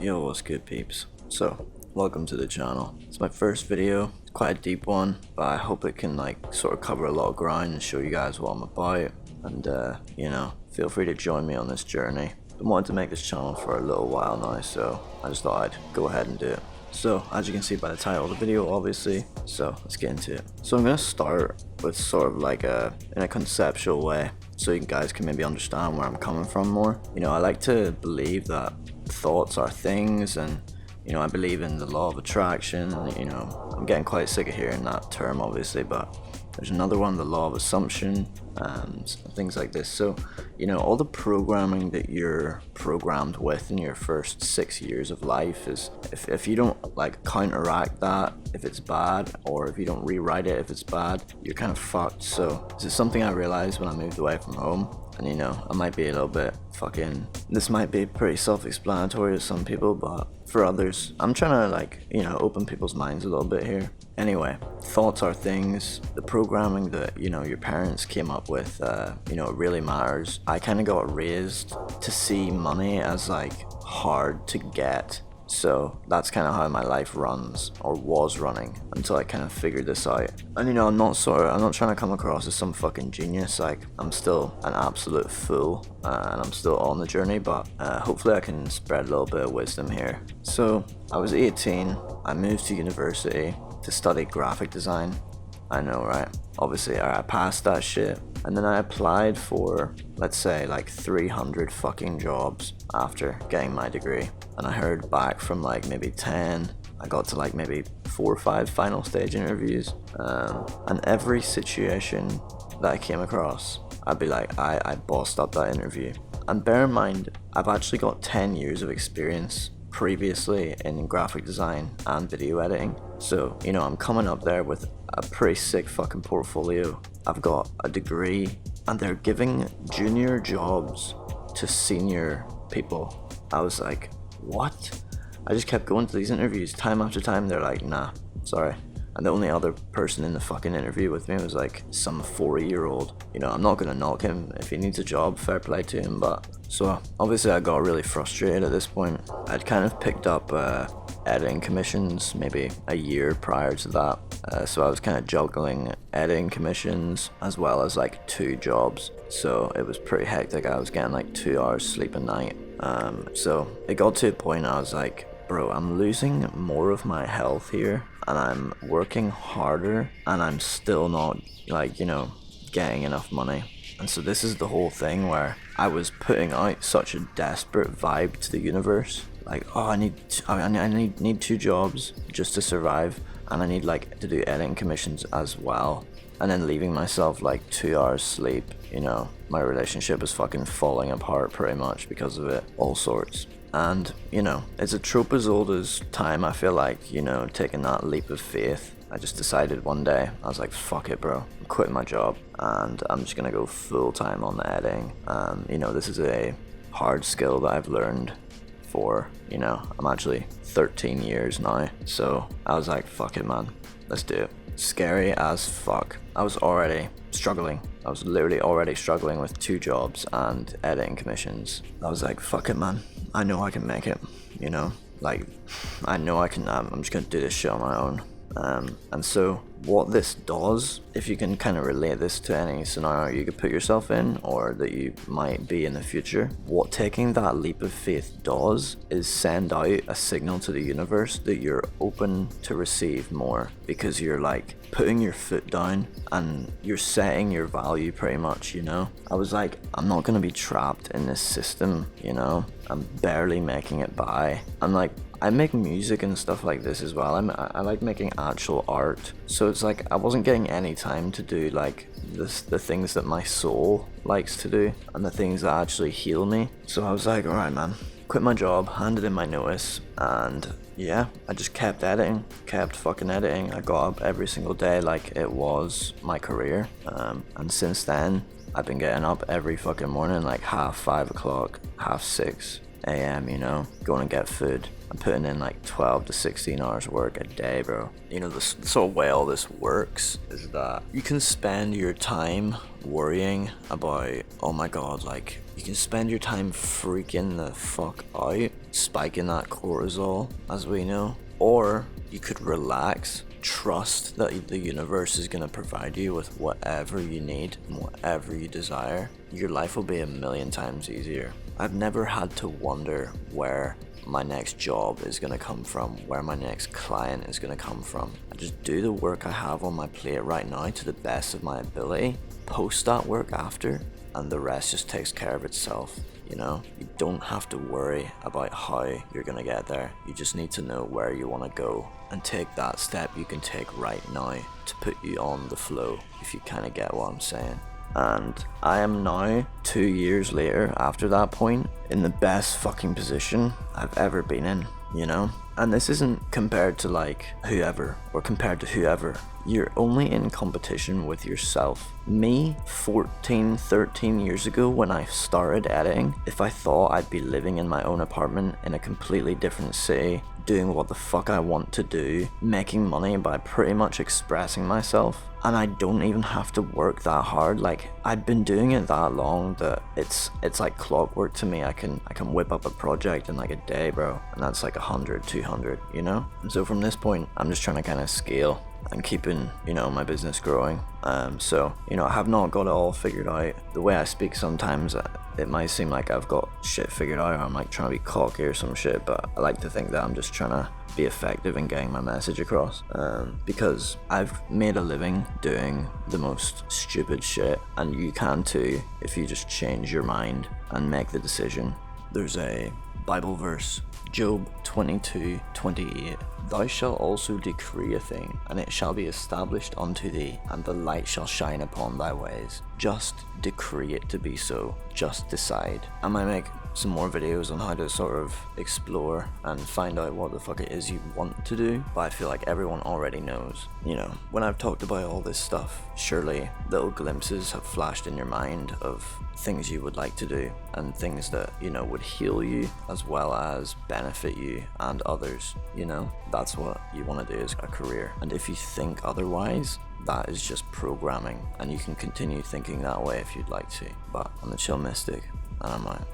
Yo, what's good, peeps? So, welcome to the channel. It's my first video, it's quite a deep one, but I hope it can sort of cover a lot of ground and show you guys what I'm about. And feel free to join me on this journey. I've been wanting to make this channel for a little while now, so I just thought I'd go ahead and do it. So, as you can see by the title of the video, obviously, so let's get into it. So I'm gonna start with sort of in a conceptual way, so you guys can maybe understand where I'm coming from more. I like to believe that thoughts are things, and I believe in the law of attraction. I'm getting quite sick of hearing that term, obviously, but there's another one, the law of assumption, and things like this. So all the programming that you're programmed with in your first 6 years of life is, if you don't counteract that if it's bad, or if you don't rewrite it if it's bad, you're kind of fucked. So this is something I realized when I moved away from home. And I might be a little bit this might be pretty self-explanatory to some people, but for others, I'm trying to open people's minds a little bit here. Anyway, thoughts are things. The programming that your parents came up with, it really matters. I kind of got raised to see money as hard to get. So that's kind of how my life runs, or was running, until I kind of figured this out. And I'm not trying to come across as some fucking genius. I'm still an absolute fool, and I'm still on the journey, but hopefully I can spread a little bit of wisdom here. So I was 18, I moved to university to study graphic design. I know, right? Obviously I passed that shit, and then I applied for, let's say, 300 fucking jobs after getting my degree, and I heard back from maybe 10. I got to maybe 4 or 5 final stage interviews, and every situation that I came across, I'd be I bossed up that interview. And bear in mind, I've actually got 10 years of experience previously in graphic design and video editing. So I'm coming up there with a pretty sick fucking portfolio. I've got a degree, and they're giving junior jobs to senior people. I was like, what? I just kept going to these interviews time after time. They're like, nah, sorry. And the only other person in the fucking interview with me was some 40-year-old. I'm not gonna knock him. If he needs a job, fair play to him. But so obviously I got really frustrated at this point. I'd kind of picked up editing commissions maybe a year prior to that. So I was kind of juggling editing commissions as well as 2 jobs. So it was pretty hectic. I was getting 2 hours sleep a night. So it got to a point I was like, bro, I'm losing more of my health here, and I'm working harder, and I'm still not getting enough money. And so this is the whole thing where I was putting out such a desperate vibe to the universe, oh, I need 2 jobs just to survive, and I need to do editing commissions as well, and then leaving myself 2 hours sleep. My relationship is fucking falling apart pretty much because of it, all sorts. And it's a trope as old as time. I feel taking that leap of faith. I just decided one day, I was like, fuck it, bro, I'm quitting my job, and I'm just gonna go full time on the editing. This is a hard skill that I've learned for, I'm actually 13 years now. So I was like, fuck it, man, let's do it. Scary as fuck. I was already struggling. I was literally already struggling with 2 jobs and editing commissions. I was like, fuck it, man, I know I can make it. I know I can. I'm just gonna do this shit on my own. And so what this does, if you can kind of relate this to any scenario you could put yourself in, or that you might be in the future, what taking that leap of faith does is send out a signal to the universe that you're open to receive more, because you're putting your foot down and you're setting your value pretty much. I was like, I'm not gonna be trapped in this system. I'm barely making it by. I make music and stuff like this as well. I like making actual art. So it's I wasn't getting any time to do the things that my soul likes to do, and the things that actually heal me. So I was like, alright, man, quit my job, handed in my notice, and yeah, I just kept editing, kept fucking editing. I got up every single day like it was my career. And since then, I've been getting up every fucking morning, 5:30 o'clock, 6:30 a.m., going to get food. I'm putting in 12 to 16 hours work a day, bro. The sort of way all this works is that you can spend your time worrying about, oh my god, You can spend your time freaking the fuck out, spiking that cortisol, as we know, or you could relax, trust that the universe is going to provide you with whatever you need and whatever you desire. Your life will be a million times easier. I've never had to wonder where my next job is going to come from, where my next client is going to come from. I just do the work I have on my plate right now to the best of my ability, post that work after, and the rest just takes care of itself. You know, you don't have to worry about how you're gonna get there. You just need to know where you want to go and take that step you can take right now to put you on the flow, if you kind of get what I'm saying. And I am now, 2 years later, after that point, in the best fucking position I've ever been in, you know? And this isn't compared to like whoever or compared to whoever. You're only in competition with yourself. Me, 14, 13 years ago when I started editing, if I thought I'd be living in my own apartment in a completely different city, doing what the fuck I want to do, making money by pretty much expressing myself, and I don't even have to work that hard. Like, I've been doing it that long that it's like clockwork to me. I can whip up a project in like a day, bro, and that's like 100, 200, you know? And so from this point, I'm just trying to kind of scale and keeping, you know, my business growing. So, you know, I have not got it all figured out. The way I speak sometimes, it might seem like I've got shit figured out, or I'm like trying to be cocky or some shit, but I like to think that I'm just trying to be effective in getting my message across, because I've made a living doing the most stupid shit, and you can too if you just change your mind and make the decision. There's a Bible verse, Job 22:28. Thou shalt also decree a thing, and it shall be established unto thee, and the light shall shine upon thy ways. Just decree it to be so. Just decide. I might make some more videos on how to sort of explore and find out what the fuck it is you want to do, but I feel like everyone already knows. You know, when I've talked about all this stuff, surely little glimpses have flashed in your mind of things you would like to do and things that, you know, would heal you as well as benefit you and others. You know, that's what you want to do as a career, and if you think otherwise, that is just programming, and you can continue thinking that way if you'd like to. But I'm the Chill Mystic, and I'm out.